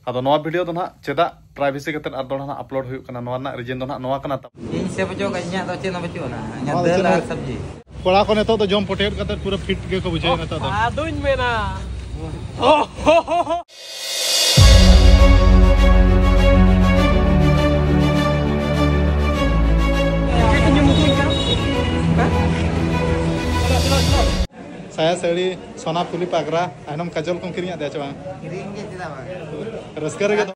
Ado noa video do na cedak privacy keten ar do na upload huyuk kana noa na region do na noa kana tap. Ini siapa juga nya do chena bacu na. Nya dal ar sabji. Kola ko neto to jom potato kata pura fit ge ko bujai neto to. Aduin mena. Oh ho ho ho. Saya seri Sona Puli Pagra, anam kajol kong kiring ada coba. Kiring ge tidak bang. Raskar ge to.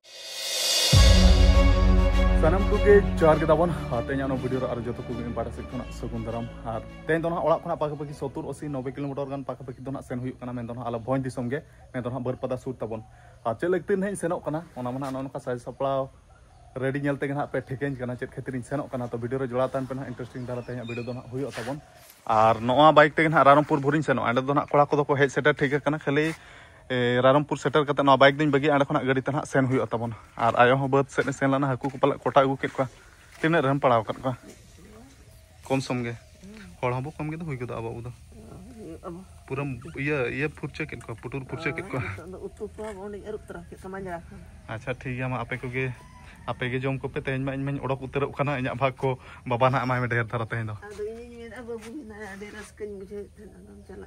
Sanam ko ge jar ge dabon tenya no video ar joto ko ge pada sekona sekundaram ar ten dona orak khona paka paki 70 80 90 kilometer gan paka paki dona sen huyuk kana men dona ala bhoin disom ge men dona berpada sur tabon ar che lektin hein senok kana ona mana non ka sai saplau ready nyel te gana pe theken kana chet khatir senok kana to video re jolatan pe na interesting dara tenya video dona huyuk tabon ar noa bike te gana Rampur bhurin senok ande dona kola ko do ko head setter thik kana khali Rampur setter kata noa bike din bagi ande khona gadi tan sen huyuk tabon ar ayo ho bat sen sen lana haku ko pala kota agu ket kwa timna ram padaw kat kwa kom som ge hol habu kom ge to huy ko do abu do pura iya furche ket kwa putur furche ket kwa Utuh pa boni erup tera ket samanya. acha thik ya ma ape ko ge jom ko pe tehen ma in odok uterok kana inya bhag ko baba na amai me der thara tehen do Ado ini abo buni na ade raskan buje tanam chala.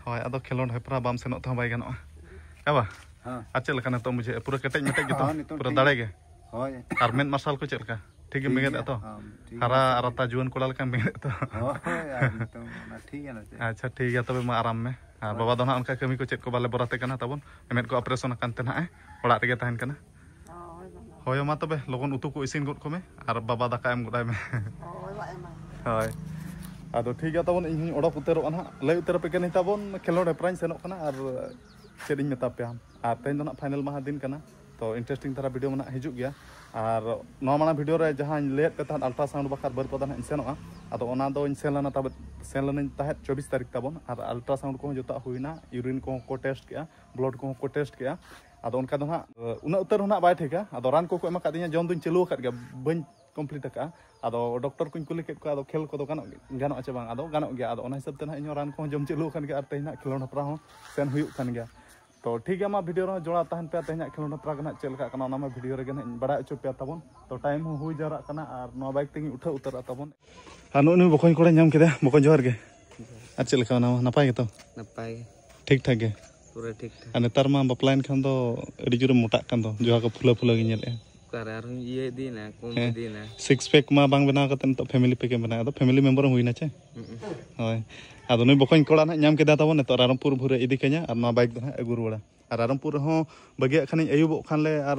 hoy ado khelon hepra bam senok tha bai ganoa ba achel kana to mujhe pura ketek metek gitu pura dare ge Hoy. armen masal ko chelka ठीक है मेगे तो हरा अरता जुवन कोड़ा लका मेगे तो ठीक है ना अच्छा ठीक है तबे मा आराम में बाबा दो ना उनका कमी को चेक को बाले बराते कना तबन एमेट को ऑपरेशन कानते ना ओड़ा रेगे तहन कना होय मा तबे लगन उतु को इसिन गद को में आर बाबा दाका एम गदाय में होय आदो ठीक है तबन इन ओडक उतरो ना लय उतर पे कनी तबन खेलोड हेप्राइन सेनक कना आर चेदिन मेता पे हम आर तेन दो ना फाइनल माहा दिन कना तो इंटरेस्टिंग तरह वीडियो मना हिजुग गया और नवा माना वीडियो रे जहां लेट पे तहन अल्ट्रासाउंड बखार बर पदा इन सेनोआ आदो ओना दो इन सेलना तब सेलन तहत 24 तारीख तबन और अल्ट्रासाउंड को जोता हुइना यूरिन को टेस्ट किया ब्लड को टेस्ट किया आदो उनका दो ना उना उतर होना बाय ठेका आदो रान को एमा कादिया जम दुन चलु कर गया बन कंप्लीट का आदो डॉक्टर को कुली के आदो खेल को गानो गानो आचे बांग आदो गानो गया आदो ओना हिसाब ते ना इन रान को जम चलु खान के आर तेना खेलोन हपरा हो सेन हुयु खान गया तो ठीक है मा वीडियो रे जोड़ा तहन पे तेना खेलोन हपरा गना चेलका कना ना मा वीडियो रे गना बड़ा अचो पे तबन तो टाइम हो हुई जरा कना आर नो बाइक तेगी उठा उतर तबन हानु नु बखन कोड़े नाम केदा बखन जोहर गे आ चेलका ना नपाय गे तो नपाय ठीक ठाक गे पूरा ठीक ठाक आ नेतार मा बपलाइन खान दो एडी जुरे मोटा खान दो जोहा को फुला फुला गे नेले करार ये दिन है कौन दिन है सिक्स पैक मा बांग बना कतन तो फैमिली पैक बना तो फैमिली मेंबर हुई ना चे होय आदो नुई बखन कोड़ा ना नाम केदा तबन तो रामपुर भुरे इदी कन्या आर मा बाइक दो अगु रुड़ा आर रामपुर हो बगिया खानी अयुबो खानले आर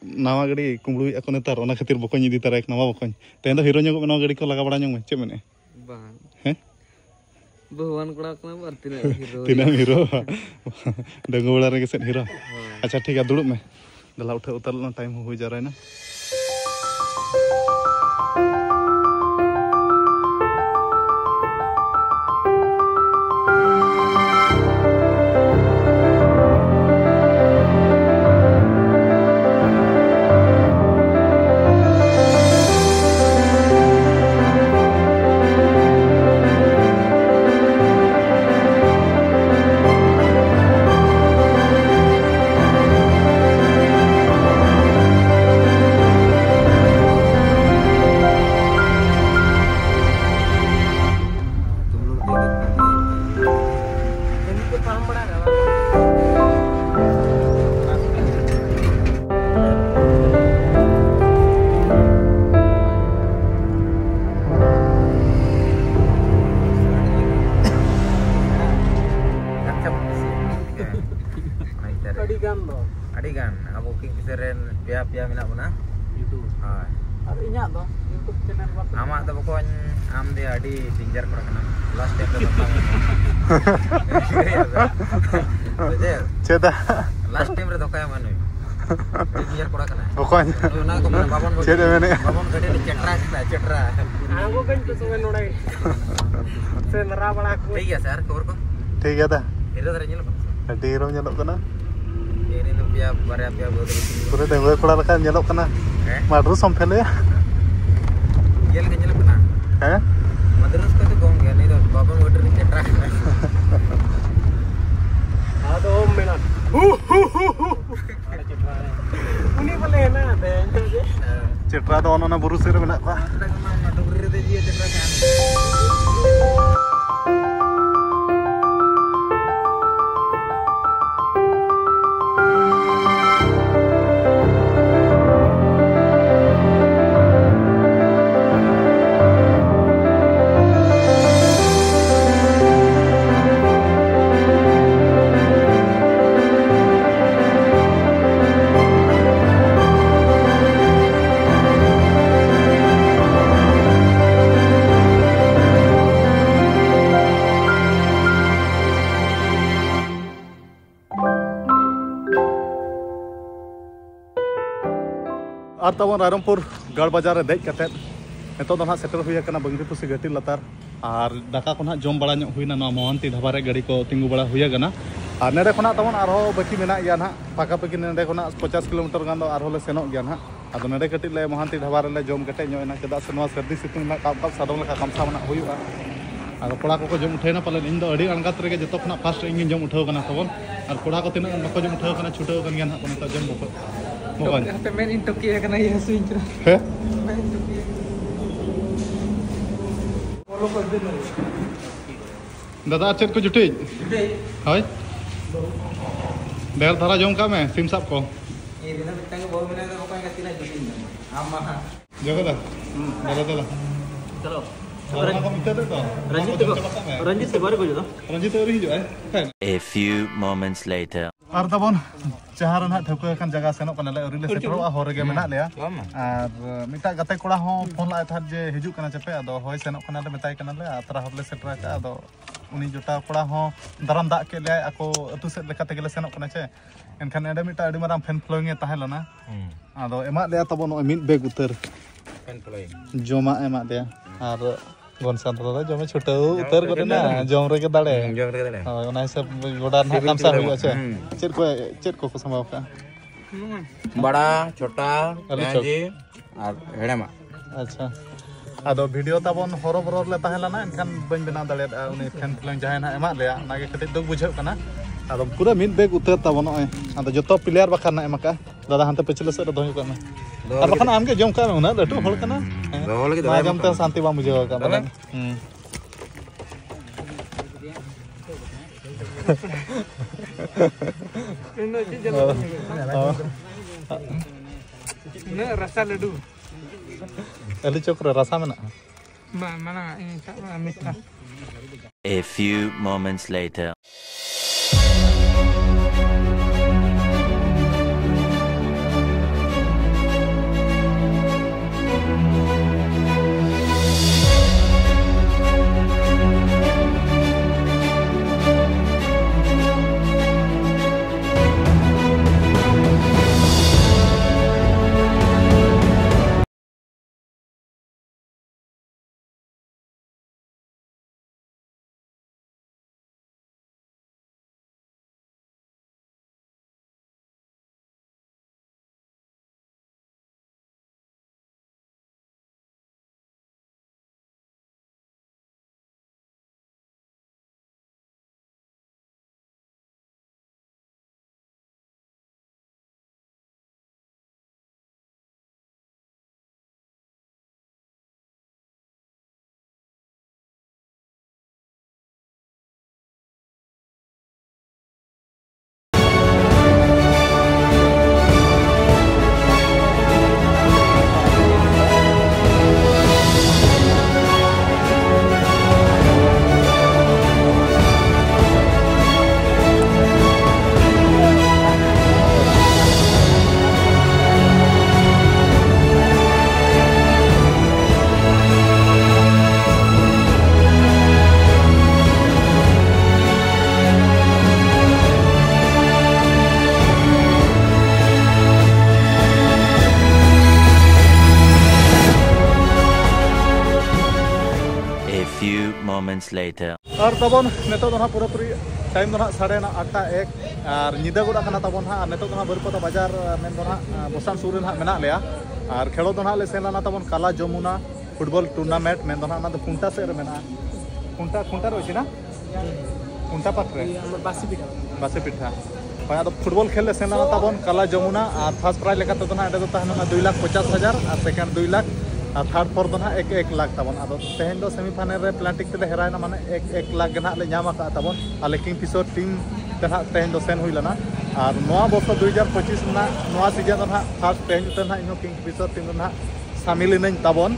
नावा गाड़ी कुमड़ुई अको नेतार ओना खातिर बखन इदी तारा एक नवा बखन तेन दो हीरो न्यो नवा गाड़ी को लगा बड़ा न्यो चे मने बांग हैं भगवान कोड़ा कना बार तीना हीरो डंगो बड़ा रे सेट हीरो अच्छा ठीक है दुड़ुब में दला उठा उतर ना टाइम हो जा रहा है ना Adigan, aku king kiseren pia minak mana? Itu. Hai. Ada inyak do YouTube channel apa? Amak tu pokon am dia adi danger kora kana. Last time tu pertama. Betul. Ceda. Last time re dhokaya manu. Danger kora kana. Pokon. Na ko mana babon ko. Ceda mene. Babon gade ni cetra. Aku kan tu suwe nodai. Senra bala ko. ठीक है sir खबर को. ठीक है दा Hero tara nyelok. adi hero nyelok kana Ini tu pia barya bodo. pura dengwe kola laka nyelok kana madru sompele ya Yel ke nyelok kana. Madrus ko to kong gaya ni to babon water ni cetra. Ada om mena. Ada cetra. Ini boleh na deh. Citra do ona buru sir menak pa. Ada kemana? Dugri itu dia cetrakan. और तब रायरंगपुर गढ़ बाजार रे देज कते नितो दो ना सेटर हुई कना बंगरी पुसी घाटी लतार और दाका को ना जम बड़ा हुईना ना मोहंती ढाबा रे गाड़ी को तिंगु बड़ा हुई गना और नेडे खना तब बाकी मेना गया ना पाका पाकी नेडे खना 50 किलोमीटर गान दो ले सेनोग गया ना अब नेडे कटी ले मोहंती ढाबा रे जम कटे ना चेदा से नवा सर्दी सितुंग ना काप काप सादों लेका कमसा मना हुईगा और कोड़ा को जम उठेना पाले इन दो अड़ी अणगात रे जतो खना फास्ट इंग जम उठाव कना तबन और कोड़ा को तिना बको जम उठाव कना छुटाव कन गया ना कोन जम बको mobile Tapi main intoki ya kena ya swing cera. हे Main intoki. Follow कर दे ना. दादा चेत को जुटी Deh. हाय देर धारा जम का में सिम साप को Ini dina bitang bawa mina tu bukan kasih na jutin. Ama. जगह दा दादा दादा Chalo. orang kamu itu tuh Ranjit ke baru ko Ranjit ori hijau A few moments later. और तबन जहाँ ना ठकुआ खान जगह सेनों कना ले ओरिले सेटरोआ होरगे मेना लेया और मिटा गते कोड़ा हो फोन लाए था जे हिजु कना चपे अदो होय सेनों कना ले मेताय कना ले आतरा होरले सेटरा का अदो उनी जोटा कोड़ा हो दरम दाग के ले ako अतु सेट लेका तेगले सेनों कना चे एनखान एडे मिटा अडी माराम फैन फ्लोइंग ए ताहेलना अदो एमा लेया तबन मिड बेग उतर Fan flying. जोमा एमा लेया और गनसान दादा जमे छुटाव उतर करे ना जम रे के दाड़े Jom kita dah. हां ओना से गोडा ना कामसा हुई আছে चेट को संभव का बड़ा छोटा आलू चौक। प्याजी और हेड़मा अच्छा आदो वीडियो ताबन हरो बरो ले ताहेला ना एनखान बन बना दाड़े उनी फैन फ्लैंग जहां ना एमा ले नागे कते दुख बुझाव कना आदो पूरा मिड बैग उतर ताबन ओय आदो जतो प्लेयर बखान ना एमाका दादा हानते पिछले से दोही कना और बखान आमके जम का ना लटू होल कना Dohol gitu. ना जमते शांति बा बुझाव का Dolan? Ini rasa ladu. Ali cokro rasa mana Mana ini tak mitra. A few moments later. moments later. और तबन नेतो दो ना पूरा पूरी टाइम दो ना 8:30 और निदा गुड़ा कना तबन हा नेतो दो ना बरपता बाजार मेन दो ना बसान सुर ना मेना लेया और खेलो दो ना ले सेना ना तबन काला जमुना फुटबॉल टूर्नामेंट मेन दो ना कुंटा से मेना कुंटा रोची ना कुंटा पाक रे बासी पिठा ᱦᱳᱭ ᱟᱫᱚ ᱯᱷᱩᱴᱵᱚᱞ ᱠᱷᱮᱞ ᱞᱮ ᱥᱮᱱ ᱞᱮᱱᱟ ᱛᱟᱵᱚᱱ ᱠᱟᱞᱟ ᱡᱚᱢᱩᱱᱟ ᱟᱨ ᱯᱷᱟᱥᱴ ᱯᱨᱟइज ᱞᱮᱠᱟ ᱛᱮᱫᱚ ᱱᱟᱦᱟᱜ ᱚᱸᱰᱮ ᱫᱚ ᱛᱟᱦᱮᱱᱟ 2,50,000 ᱟᱨ ᱥᱮᱠᱮন্ড 2 लाख और थर्ड फोर दो ना 1 लाख तबन आदो तेहन दो सेमीफाइनल रे प्लांटिक ते हेरायना माने 1 लाख गना ले नाम का तबन आले किंग फिशर टीम ते ना तेहन दो सेन हुई लना और नोआ बर्ष 2025 ना नोआ सीजन ना फर्स्ट तेहन ते ना इनो किंग फिशर टीम ना शामिल इन तबन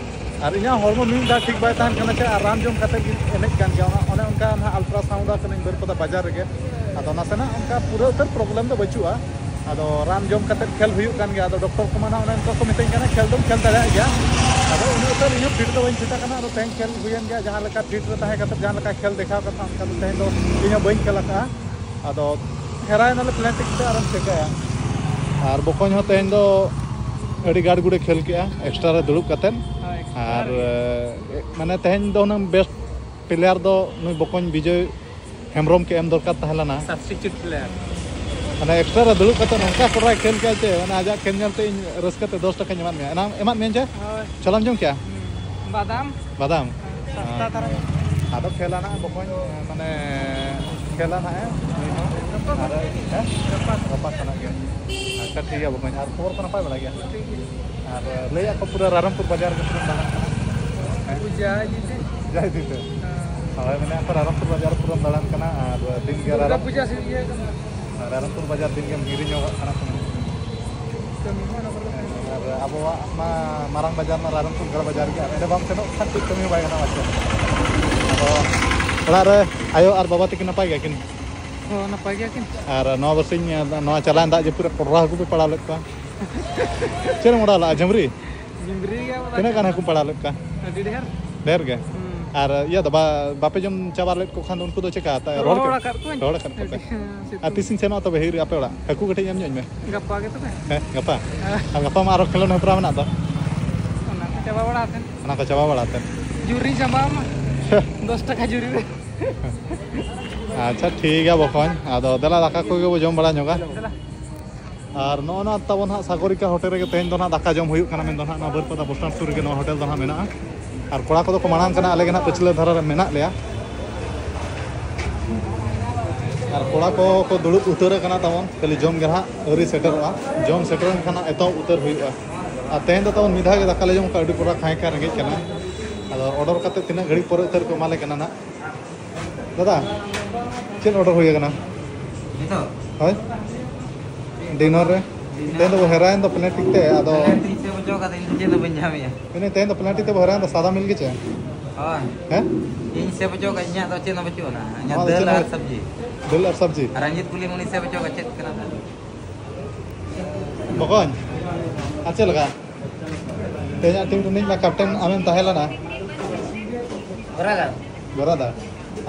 और इना हॉर्मो मिल दा ठीक बाय ताहन कना चे रान जोम कते एने कान गया ओने उनका ना अल्ट्रासाउंड दा कने बर पता बाजार रे आदो नासेना उनका पूरा उतर प्रॉब्लम दो बचुआ आदो रान जोम कते खेल हुयु कान गया आदो डॉक्टर को माना ओने को मितेन कना खेल दम खेल दाड़ा गया आदो उन उतर इन फिट दो बइन चिता कना आदो तेहन खेल हुयन गया जहां लका फिट रे ताहे कते जहां लका खेल देखा कता उनका तेहन दो इन बइन खेलका आदो हेराय नाले प्लांटिक ते आराम सेकाया और बकोन हो तेहन दो अड़ी गाड़ गुड़े खेल के एक्स्ट्रा रे दुड़ुब कतेन और माने तेहन दो न बेस्ट प्लेयर दो नुई बकोन विजय हेमब्रम के एम दरकार तहलाना सब्स्टिट्यूट प्लेयर माने एक्स्ट्रा रे दुड़ुब कतेन उनका कोराय खेल के चे माने आजा खेल नेलते रस्कते 10 टका एमान में एना एमान में जे चलम जों क्या बादाम सस्ता तरह आदो खेलाना बकोन माने खेलाना है गपा कना गया अच्छा ठीक है बकोन और खबर कना पाय बड़ा गया और ले को पूरा रामपुर बाजार के पूरा पूजा जीते जाय दीते हां मैंने पर रामपुर बाजार पूरा दालान कना और दिन के पूजा से ये रामपुर बाजार दिन के गिरी नो कना और अब मा मारंग बाजार ना रामपुर गड़ बाजार के एडे बाम सेनो खाती कमी बाय ना अच्छा तो ओड़ा रे आयो और बाबा तक नपाय गया किन हो नपाय गया किन और नो बसिंग नो चलान दा जे पूरा कोरा को भी पड़ा लेका चेन मोड़ाला जमरी गया किने काना को पड़ा लेका ढेर गया और ये दबा बापे जम चाबा लेट को खान उनको तो चेका आता रोड कर आ तिसिन सेनो तो बेहिर आपे ओड़ा हकू गटे यम में गप्पा के तो गप्पा गप्पा मा आरो खेलन हेपरा मना तो चाबा बड़ाते ना को चाबा बड़ाते जुरी चाबा 10 टका जुरी रे अच्छा ठीक है बखन आदो दला दाका को के जम बड़ा नोगा और नो ना तबन हा सागरिका होटल रे तेहन दो ना दाका जम हुयु कना मेन दो ना बरपदा बस स्टैंड सुर गे नो होटल दो ना मेना और कोड़ा को तो मांग कना आले गना पछले धारा रे मेना लेया और कोड़ा को दुड़ुब उतर कना तबन खाली जम गेहा अरी सेटरवा जम सेटरन कना एतो उतर हुयु और तेहन दो तबन मिधा गे दाका ले जम का अडी पूरा खाय का रंगे कना और ऑर्डर करते तिना घड़ी पर उतर को माले कना ना दादा चेन ऑर्डर हुई कना इतो होय डिनर रे तेन दो हेरायन दो प्लेटिक ते आदो से बचो का दिन जे तो बंजामिया इने तेन दो प्लेटिक ते हेरायन दो सादा मिल गे छे हां हैं इन से बचो का न्या तो चेन बचो ना न्या दाल और सब्जी रंजित कुली मुनि से बचो का चेत कना बकन अच्छा लगा तेना टीम रनिंग ला कैप्टन आमेन ताहेला ना बरादा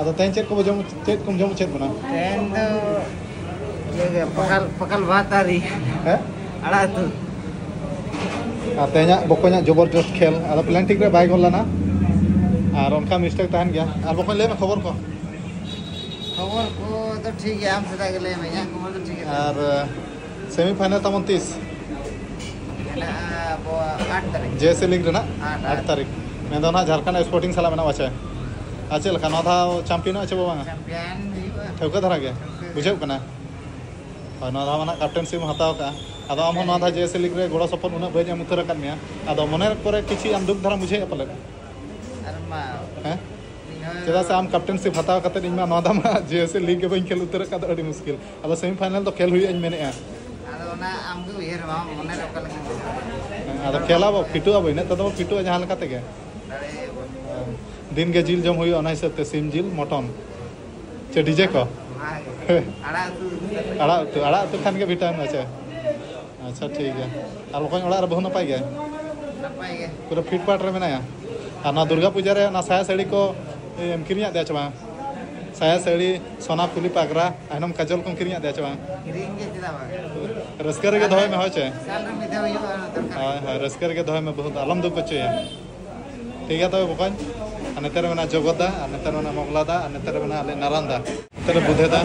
आदो तेन चेत को जम चेत कुम जम चेत बना तेन दो ये पकल भात आरी हैं अड़ा तू और तेना बकना जबरदस्त खेल आदो प्लांटिक रे बाय गोला ना और उनका मिस्टेक ताहन गया और बकन ले में खबर को तो ठीक है हम सदा के ले में खबर तो ठीक है और सेमीफाइनल तमन 30 ना वो 8 तारीख जैसे लीग ना 8 तारीख मैं दो ना झारखंड स्पोर्टिंग साला में ना बचा अच्छा लका नो था चैंपियन अच्छा बाबा चैंपियन ठेवका धरा गया बुझेब कना और नो था माना कैप्टनशिप हताव का आदो हम नो था जैसे लीग रे गोड़ा सपोर्ट उना बज मुथर कर मिया आदो मने करे किछि हम दुख धरा मुझे अपले अरमा हैं चेदा से हम कैप्टनशिप हताव कते इन मा नो था मा जैसे लीग के बइन खेल उतर का अड़ी मुश्किल आदो सेमीफाइनल तो खेल हुई इन मेने आदो ना आमगु उयर बा मने रकल आदो खेला बो फिटु अब इने तदो फिटु जहां लका तेगे दिन के जिल जम हुई ओना हिसाब ते सिम जिल मटन चे डीजे को अड़ा तो खान के विटामिन अच्छा अच्छा ठीक है और लोकन ओड़ा रे बहु नपाय गया पूरा फिट पाट रे मेनाया और ना दुर्गा पूजा रे ना साया साड़ी को एम किरिया दे चबा साया साड़ी सोना फुली पागरा आइनम काजल को किरिया दे चबा रस्कर के धोय में हो छे हां रस्कर के धोय में बहुत आलम दुख छे ठीक है तो बकन नेतर में जगदा नेतर में मोगलादा नेतर में आले नारांदा नेतर बुधेदा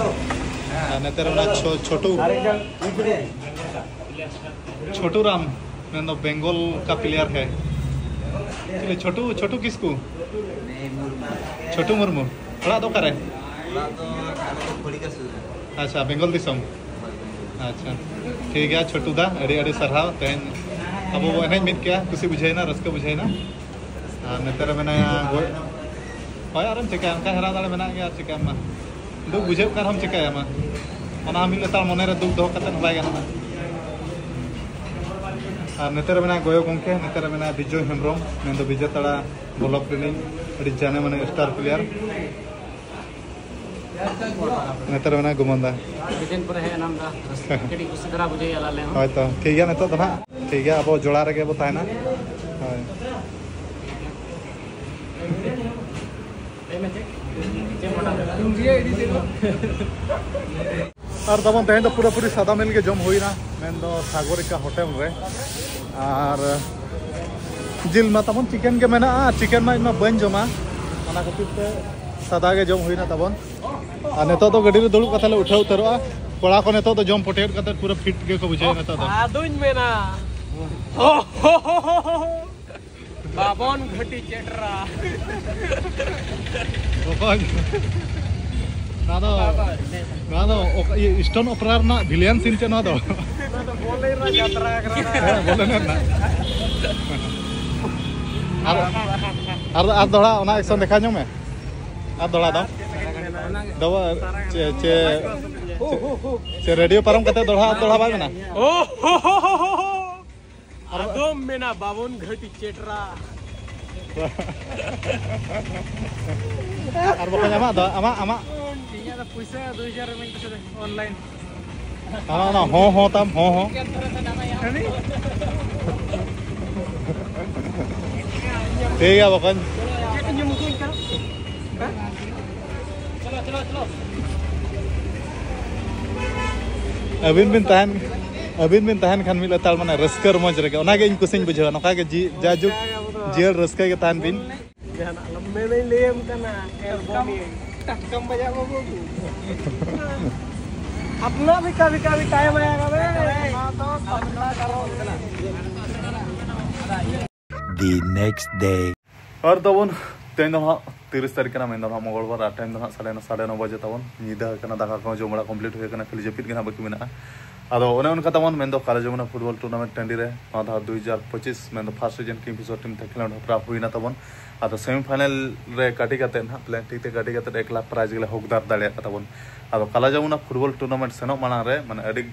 नेतर में छोटू राम मैं तो बंगाल का प्लेयर है छोटू किसको छोटू मुर्मू थोड़ा तो करे अच्छा बंगाल दिसम अच्छा ठीक है छोटू दा अड़ी सरहाव तेन अब वो एने मिट क्या कुछ बुझेना रस्क बुझेना नेतर मेनाया होय आरम चिका अंका हेरा दाले मेना गया चिका मा दुख बुझे कर हम चिकाया मा ओना मिल लेतार मने रे दुख दो कते बाय गाना और नेतर मेना गोयो गंके नेतर मेना विजय हेम्ब्रम मेन विजय तड़ा ब्लॉक ट्रेनिंग अड़ी जाने माने स्टार प्लेयर नेतर मेना गुमंदा बिटेन पर है नाम दा केडी कुछ धरा बुझे आला ले होय तो ठीक है नेतो तो ना ठीक है अब जोड़ा रे बो तायना होय और तब तेज तो पूरा पूरी सादा मिल के जम होना मेन दो सागरिका होटल रे और जिल मा तब चिकेन के मेना चिकेन मा इना बन जमा ओना खातिर ते सादा के जम होना तब और नेतो तो गड्डी रे दुड़ुब कथा ले उठा उतरवा कोड़ा को नेतो तो जम पोटेट कते पूरा फिट के को बुझे नेतो तो आदुन मेना बाबन घटी चेटरा ना दो स्टोन ऑपरेटर ना विलियन सीन चे ना दो बोले रा यात्रा करना बोले ना আর দড়া ওনা একশন দেখা যাবে আর দড়া দাও দাও चे रेडियो परम कते दড়া दড়া बाय ना ओ आदम मेना बाबन घटी चेटरा আর বকanya ama da ama tinya da puisa 2000 min kese online ना हो tam हो ठीक है बकन चलो अबिन बिन तहन खान मिल ताल माने रस्कर मज रे ओना के इन कुसिन बुझा नका के जाजुक जेल रस्का के तान बिन जहां लम्बे नहीं लेम कना एल्बम टक्कम बजा बाबू अपना भी कभी टाइम आएगा बे तो अपना करो The next day. और तबन तेन दो 30 तारीख ना मेन दो मंगलवार आ टाइम दो 9:30 बजे तबन निदा कना दाका को जमड़ा कंप्लीट हो कना खाली जपित गना बाकी मेना आदो ओने उनका तबन मेन दो काला जमुना फुटबॉल टूर्नामेंट टंडी रे आधा 2025 मेन दो फर्स्ट सीजन किंग टीम थे खिलाड़ हपरा हुईना तबन आदो सेमीफाइनल रे काटी काते ना प्लेटिक ते काटी काते 1 लाख प्राइज गेले हकदार दाड़िया तबन आदो काला जमुना फुटबॉल टूर्नामेंट सेनो माना रे माने अडी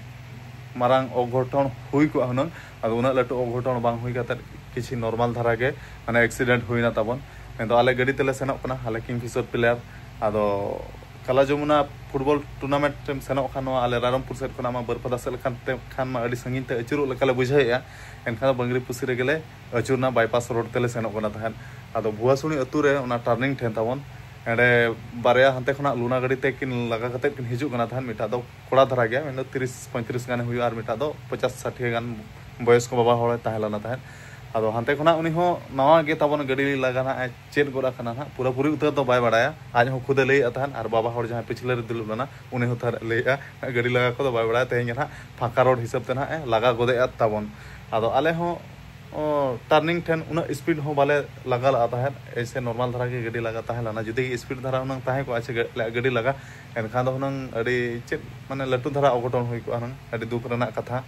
मारांग अघटन हुई को हनन आदो उना लटो अघटन बांग हुई काते किछि नॉर्मल धारा के माने एक्सीडेंट हुईना तबन मेन दो आले गडी तेले सेनो कना हाले किंग प्लेयर आदो काला जमुना फुटबॉल टूर्नामेंट टेम सेनो खानो आले रामपुर सेट खना मा बरपदा सेल खान मा अडी संगीन ते अचुरु लकाले बुझाया एनखान बंगरी पुसी रे गेले अचुरना बाईपास रोड तेले सेनो कना तहन आदो भुआसुनी अतु रे ओना टर्निंग ठेन तबन एडे बारया हंते खना लुना गडी ते किन लगा कते किन हिजु कना तहन मिटा दो कोड़ा धरा गया मेन 30-35 गाने हुई आर मिटा दो 50-60 गान बयस को बाबा होय ताहेलाना तहन आदो हंते खना उनी हो नवा गे तबन गडी लगाना चेत गोरा खना ना पूरा पूरी उतर तो बाय बडाया आज हो खुद ले अतहन आर बाबा होर जहां पिछले रे दुलुना उनी हो थर लेया गडी लगा को तो बाय बडाया तेन ना फाका रोड हिसाब ते ना लगा गोदे तबन आदो आले हो टर्निंग ठेन उना स्पीड हो बाले लगा अतहन ऐसे नॉर्मल धरा के गडी लगा ताहेलाना जुदी स्पीड धरा उनंग ताहे को आछे गडी लगा एनखान दो उनंग अडी चेत माने लटू धरा अघटन होई को अनंग अडी दुख रना कथा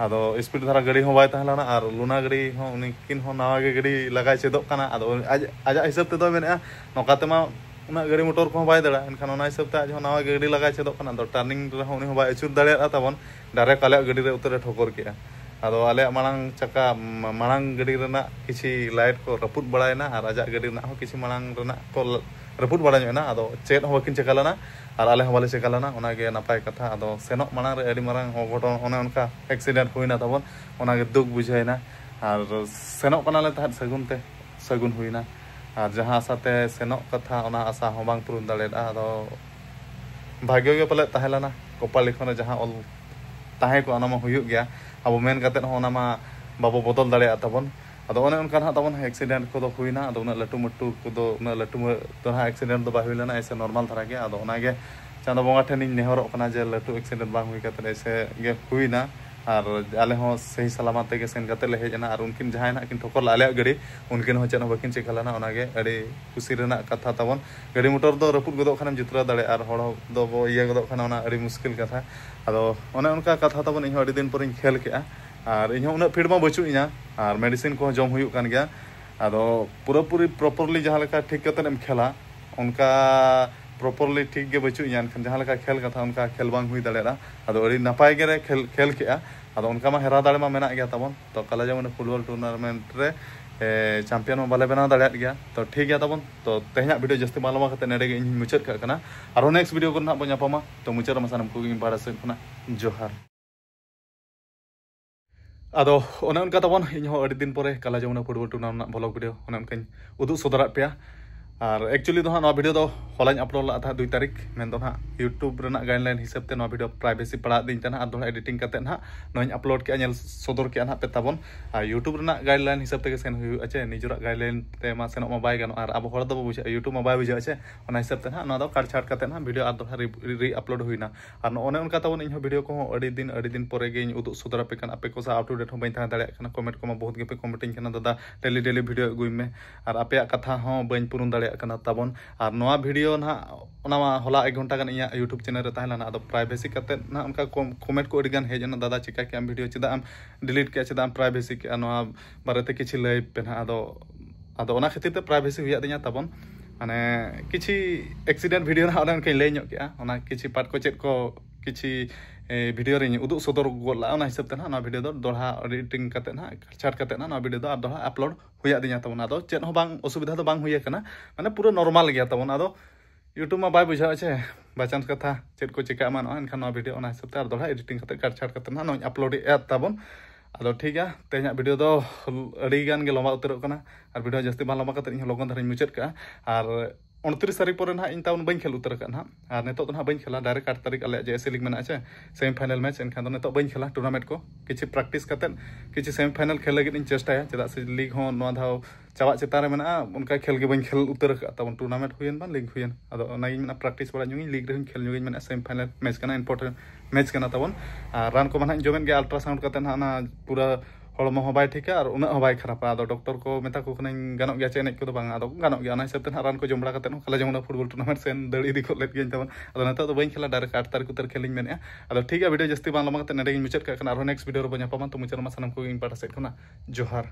आदो स्पीड धरा गड़ी हो बाय ताहलाना आर लुना गड़ी हो उनी किन हो नावा गे गड़ी लगाय चेदोक काना आदो आज हिसाब ते दो मेना नोकाते मा उना गड़ी मोटर को बाय दड़ा एनखान ओना हिसाब ते आज हो नावा गे गड़ी लगाय चेदोक काना दो टर्निंग रे हो उनी हो बाय अचुर दाड़िया तबन डायरेक्ट आले गड़ी रे उतरे ठोकर केया आदो आले मांग चक्का मांग गड़ी रेना किछि लाइट को रपुट बड़ायना आर आजा गड़ी रेना हो किछि मांग रेना को रपुट बड़ायना आदो चेत हो किन चकालाना और आले हवाले चकालाना ओनागे नापाय कथा आदो सेनो मांग रे अडी मांग अघटन ओने उनका एक्सीडेंट हुईना तबन ओनागे दुख बुझायना और सेनो कनाले तहत सगुन हुईना और जहां आसाते सेनो कथा ओना आशा हो बांग पुरुन दाड़ेदा आदो भाग्य गे पले ताहेलाना कपाल लिखन जहां ऑल ताहे को ओना मा हुयु गया अब मेन कते हो ओना मा बाबो बदल दाड़ेया तबन आदो ओने उनका ना तबन एक्सीडेंट को दो हुईना आदो उना लटू मट्टू को दो उना लटू तो ना एक्सीडेंट दो बाय हुईलेना ऐसे नॉर्मल धरा गया आदो ओनागे चांदो बंगा ठेनी नेहरो कना जे लटू एक्सीडेंट बांग हुई कते ऐसे गे हुईना और आले हो सही सलामत के सेन कते ले हेजना और उनकिन जहां ना किन ठोकर आले गाड़ी उनकिन हो चेन बाकिन चिकालाना ओनागे अड़ी खुशी रेना कथा ताबन गाड़ी मोटर दो रपुद गदो खानम जितरा दाड़े और हड़ दो बो इया गदो खाना ओना अड़ी मुश्किल कथा अदो ओने उनका कथा ताबन इन अड़ी दिन पर खेल के और इन उना फीड मा बचु इना और मेडिसिन को जम हुयु कान गया अदो पूरी प्रॉपर्ली जहां लेका ठीक कते एम खेला उनका प्रॉपर्ली ठीक गे बचु इना जहां लेका खेल कथा उनका खेल बांग हुई दाड़ेरा अदो अड़ी नपाय गे रे खेल के अदो उनका मा हेरा दाड़े मा मेना गया ताबन तो काला जमुना फुटबॉल टूर्नामेंट रे चैंपियन में बाले बना दाड़े गया तो ठीक गया ताबन तो तेहना वीडियो जस्ती मालूम करते नेडे गे इन मुचाद का कना और नेक्स्ट वीडियो को ना बो ᱧᱟᱯᱟᱢᱟ तो मुचाद मा सानम को इन बारा से खुना जोहार अदो ओने उनका ताबन इन हो अड़ी दिन परे काला जमुना फुटबॉल टूर्नामेंट ब्लॉग वीडियो ओने उनका उदु सदरात पे और एक्चुअली दो ना वीडियो दो हलाइन अपलोड ला था 2 तारीख मेन दो ना यूट्यूब रेना गाइडलाइन हिसाब ते ना वीडियो प्राइवेसी पड़ा दिन तना और दो एडिटिंग करते ना नोइन अपलोड के नेल सदर के ना पे ताबन और यूट्यूब रेना गाइडलाइन हिसाब ते सेन हुई अच्छे निजरा गाइडलाइन ते मा सेन मा बाय गानो और अब हर दो बुझे यूट्यूब मा बाय बुझे अच्छे ओना हिसाब ते ना दो काट छाट करते ना वीडियो और दो री अपलोड हुईना और ओने उनका ताबन इन वीडियो को अड़ी दिन परे गे उदु सदर पे कन आपे को सा अप टू डेट हो बइन था दाड़े कना कमेंट को मा बहुत गे पे कमेंटिंग कना दादा डेली वीडियो गुई में और आपे कथा हो बइन पुरुन दाड़े कना ताबन और नवा वीडियो ना हला 1 घंटा गान इया यूट्यूब चैनल रे ताहलाना अदो प्राइवेसी करते ना उनका कमेंट को अडिगान हेजना दादा चिका के वीडियो चिदा आम डिलीट के चिदा प्राइवेसी के नवा बारेते किछि लय पे ना अदो ओना खातिर ते प्राइवेसी हुया दिया ताबन माने किछि एक्सीडेंट वीडियो ना ओना के लय ᱧᱚᱜ के ओना किछि पार्ट को चेत को किछि वीडियो रे उदु सदर गोला ओना हिसाब ते ना वीडियो दो दोहा एडिटिंग करते ना छाट करते ना वीडियो दो दोहा अपलोड हुया दिया ताबन अदो चेत हो बांग असुविधा दो बांग हुया कना माने पूरा नॉर्मल गया ताबन अदो यूट्यूब में बाय बुझा अच्छे बाचांस कथा चेत को चिका मान एनखान वीडियो ओना हिसाब ते दोहा एडिटिंग करते काट छाट करते ना अपलोड ताबन अदो ठीक है तेना वीडियो दो अड़ी गान गे लंबा उतरक कना और वीडियो जस्ती बां लंबा करते इन लगन धारा मुचाद का और 29 तारीख पर ना इन ताउन बइन खेल उतर का ना और नेतो तो ना बइन खेला डायरेक्ट 8 तारीख आले जे लीग में अच्छे सेमीफाइनल मैच एनखान नेतो बइन खेला टूर्नामेंट को किछि प्रैक्टिस करते किछि सेमीफाइनल खेल लगे इन चेष्टाया चेदा से लीग हो नवा धाव चावा चितारे में उनका खेल के बइन खेल उतर का तब टूर्नामेंट हुयन बा लीग हुयन अदो ओनागी में प्रैक्टिस बड़ा जुगी लीग रे खेल जुगी में सेमीफाइनल मैच कना इंपोर्टेंट मैच कना तबन रान को माना जोमेन के अल्ट्रासाउंड करते ना पूरा हड़मो हो बाय ठीक और उना हो बाय खराबा अदो डॉक्टर को मेता को कना गानो गया चेनेज को बांग अदो गानो गया ना हिसाब ते रान को जमबड़ा करते काला जमुना फुटबॉल टूर्नामेंट सेन दड़ी इदी को लेत गेन तबन अदो नता तो बइन खेला डायरेक्ट 8 तारीख उतर खेलिंग मेने अदो ठीक है वीडियो जस्ती बां लमा करते नेडे मुचाद का नेक्स्ट वीडियो रो बन पामा तो मुचाद मा सनम को इन पाटा सेट खना जोहार।